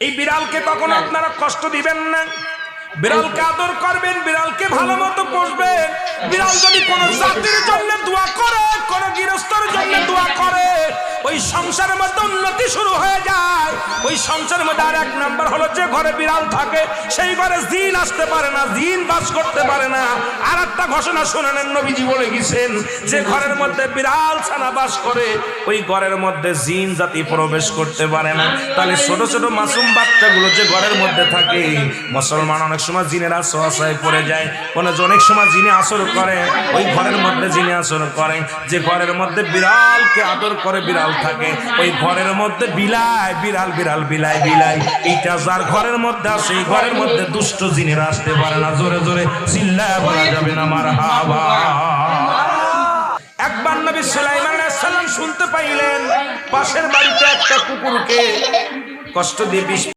এই বিড়ালকে তখন আপনারা কষ্ট দিবেন না, বিড়ালকে আদর করবেন, বিড়ালকে ভালো মতো পুষবেন। বিড়াল যদি কোনো জাতির জন্য দোয়া করে, কোন গৃহস্থর জন্য দোয়া করে, ওই সংসারের মধ্যে উন্নতি শুরু হয়ে যায়। ওই সংসারের মধ্যে আর এক নাম্বার হলো, যে ঘরে বিড়াল থাকে সেই ঘরে জিন আসতে পারে না, জিন বাস করতে পারে না। আর একটা ঘোষণা শুনেন, নবীজি বলে গেছেন, যে ঘরের মধ্যে বিড়াল ছানা বাস করে ওই ঘরের মধ্যে জিন জাতি প্রবেশ করতে পারে না। তাহলে ছোট ছোট মাসুম বাচ্চাগুলো যে ঘরের মধ্যে থাকে, মুসলমান অনেক সময় জিনের আশ্রয় পড়ে যায়, অনেক সময় জিনে আসর করে, ওই ঘরের মধ্যে জিনে আসর করে। যে ঘরের মধ্যে বিড়ালকে আদর করে বিড়াল থাকে, ওই ঘরের মধ্যে বিলাই বিড়াল বিড়াল বিলাই বিলাই, এইটা যার ঘরের মধ্যে আসে এই ঘরের মধ্যে দুষ্ট জিনেরা আসতে পারে না। জোরে জোরে চিল্লায় বলা যাবে না মারহাবা। একবার নবী সুলাইমান আলাইহিস সালাম শুনতে পাইলেন পাশের বাড়িতে একটা কুকুরকে কষ্ট দিয়ে